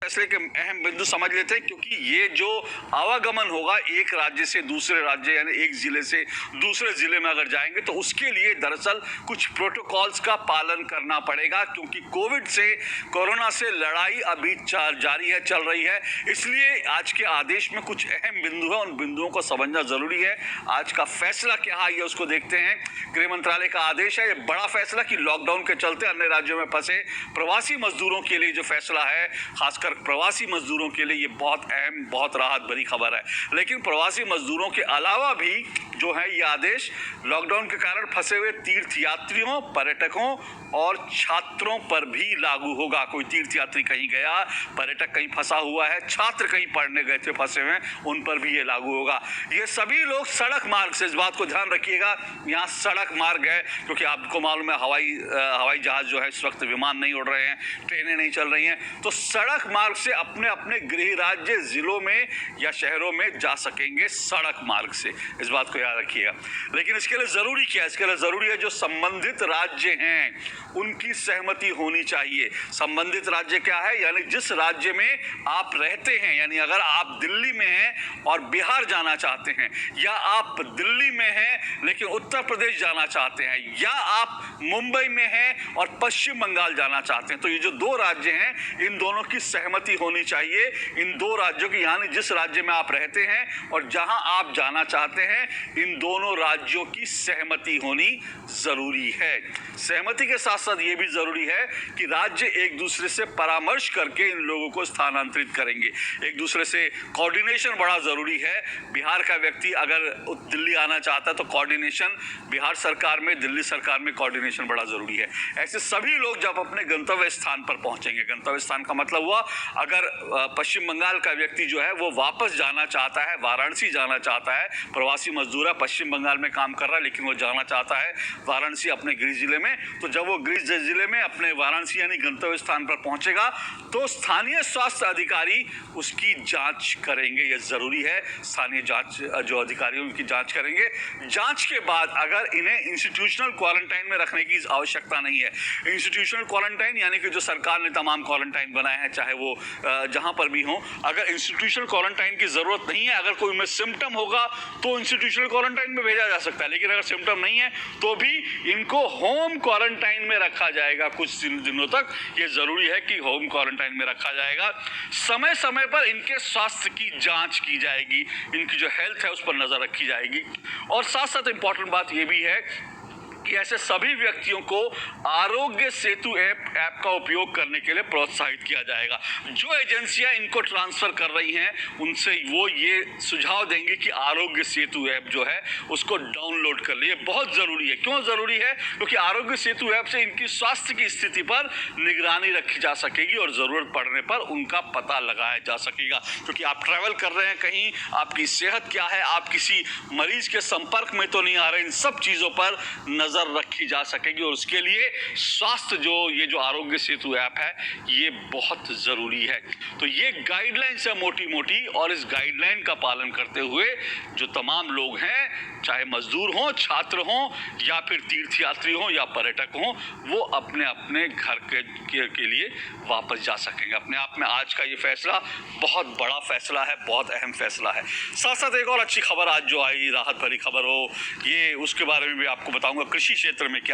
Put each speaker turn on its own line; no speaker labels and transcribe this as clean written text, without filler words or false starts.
फैसले के अहम बिंदु समझ लेते हैं, क्योंकि ये जो आवागमन होगा एक राज्य से दूसरे राज्य यानी एक जिले से दूसरे जिले में अगर जाएंगे तो उसके लिए दरअसल कुछ प्रोटोकॉल्स का पालन करना पड़ेगा, क्योंकि कोरोना से लड़ाई अभी जारी है, चल रही है। इसलिए आज के आदेश में कुछ अहम बिंदु है, उन बिंदुओं को समझना जरूरी है। आज का फैसला क्या है ये उसको देखते हैं। गृह मंत्रालय का आदेश है, ये बड़ा फैसला कि लॉकडाउन के चलते अन्य राज्यों में फंसे प्रवासी मजदूरों के लिए जो फैसला है, खासकर प्रवासी मजदूरों के लिए ये बहुत अहम, बहुत राहत भरी खबर है। लेकिन प्रवासी मजदूरों के अलावा भी जो है ये आदेश लॉकडाउन के कारण फंसे हुए तीर्थयात्रियों, पर्यटकों और छात्रों पर भी लागू होगा। कोई तीर्थयात्री कहीं गया, पर्यटक कहीं फंसा हुआ है, छात्र कहीं पढ़ने गए थे फंसे हुए, उन पर भी ये लागू होगा। ये सभी लोग सड़क मार्ग से, इस बात को ध्यान रखिएगा, यहाँ सड़क मार्ग है, क्योंकि आपको मालूम है हवाई जहाज जो है इस वक्त विमान नहीं उड़ रहे हैं, ट्रेनें नहीं चल रही हैं, तो सड़क मार्ग से अपने अपने गृह राज्य जिलों में या शहरों में जा सकेंगे सड़क मार्ग से। इस बात को याद रखिएगा। लेकिन इसके लिए जरूरी क्या है? इसके लिए जरूरी है जो संबंधित राज्य हैं उनकी सहमति होनी चाहिए। संबंधित राज्य क्या है? यानी जिस राज्य में आप रहते हैं, यानी अगर आप दिल्ली में हैं और बिहार जाना चाहते हैं, या आप दिल्ली में हैं लेकिन उत्तर प्रदेश जाना चाहते हैं, या आप मुंबई में हैं और पश्चिम बंगाल जाना चाहते हैं, तो ये जो दो राज्य हैं इन दोनों की सहमति होनी चाहिए। इन दो राज्यों की, यानी जिस राज्य में आप रहते हैं और जहां आप जाना चाहते हैं, इन दोनों राज्यों की सहमति होनी जरूरी है। सहमति के साथ साथ ये भी जरूरी है कि राज्य एक दूसरे से परामर्श करके इन लोगों को स्थानांतरित करेंगे। एक दूसरे से कोऑर्डिनेशन बड़ा जरूरी है। बिहार का व्यक्ति अगर दिल्ली आना चाहता है तो कोऑर्डिनेशन बिहार सरकार में, दिल्ली सरकार में कोऑर्डिनेशन बड़ा जरूरी है। ऐसे सभी लोग जब अपने गंतव्य स्थान पर पहुंचेंगे, गंतव्य स्थान का मतलब हुआ अगर पश्चिम बंगाल का व्यक्ति जो है वो वापस जाना चाहता है, वाराणसी जाना चाहता है, प्रवासी मजदूर है, पश्चिम बंगाल में काम कर रहा है लेकिन वो जाना चाहता है वाराणसी अपने गृह जिले में, तो जब वो गृह जिले में अपने वाराणसी यानी गंतव्य स्थान पर पहुंचेगा तो स्थानीय स्वास्थ्य अधिकारी उसकी जांच करेंगे। यह जरूरी है, स्थानीय जांच जो अधिकारी उनकी जांच करेंगे। जांच के बाद अगर इन्हें इंस्टीट्यूशनल क्वारंटाइन में रखने की आवश्यकता नहीं है, इंस्टीट्यूशनल क्वारंटाइन यानी कि जो सरकार ने तमाम क्वारंटाइन बनाए हैं चाहे वो जहां पर भी हो, अगर इंस्टीट्यूशनल क्वारंटाइन की जरूरत नहीं है, अगर कोई में सिम्टम होगा तो इंस्टीट्यूशनल क्वारंटाइन में भेजा जा सकता है, लेकिन अगर सिम्टम नहीं है तो भी इनको होम क्वारंटाइन में रखा जाएगा कुछ दिनों तक। ये जरूरी है कि होम क्वारंटाइन में रखा जाएगा। समय समय पर इनके स्वास्थ्य की जांच की जाएगी, इनकी जो हेल्थ है उस पर नजर रखी जाएगी। और साथ साथ इंपॉर्टेंट बात यह भी है कि ऐसे सभी व्यक्तियों को आरोग्य सेतु ऐप का उपयोग करने के लिए प्रोत्साहित किया जाएगा। जो एजेंसियां इनको ट्रांसफर कर रही हैं उनसे वो ये सुझाव देंगे कि आरोग्य सेतु ऐप जो है उसको डाउनलोड कर लिए। बहुत जरूरी है। क्यों जरूरी है? क्योंकि आरोग्य सेतु ऐप से इनकी स्वास्थ्य की स्थिति पर निगरानी रखी जा सकेगी और जरूरत पड़ने पर उनका पता लगाया जा सकेगा। क्योंकि आप ट्रैवल कर रहे हैं कहीं, आपकी सेहत क्या है, आप किसी मरीज के संपर्क में तो नहीं आ रहे, इन सब चीजों पर नजर रखी जा सकेगी। और उसके लिए स्वास्थ्य ये जो आरोग्य सेतु ऐप है ये बहुत जरूरी है। तो ये गाइडलाइंस है मोटी मोटी, और इस गाइडलाइन का पालन करते हुए जो तमाम लोग हैं, चाहे मजदूर हों, छात्र हों या फिर तीर्थयात्री हों या पर्यटक हों, वो अपने अपने घर के लिए वापस जा सकेंगे। अपने आप में आज का ये फैसला बहुत बड़ा फैसला है, बहुत अहम फैसला है। साथ साथ एक और अच्छी खबर आज जो आई, राहत भरी खबर हो, ये उसके बारे में भी आपको बताऊंगा। कृषि क्षेत्र में क्या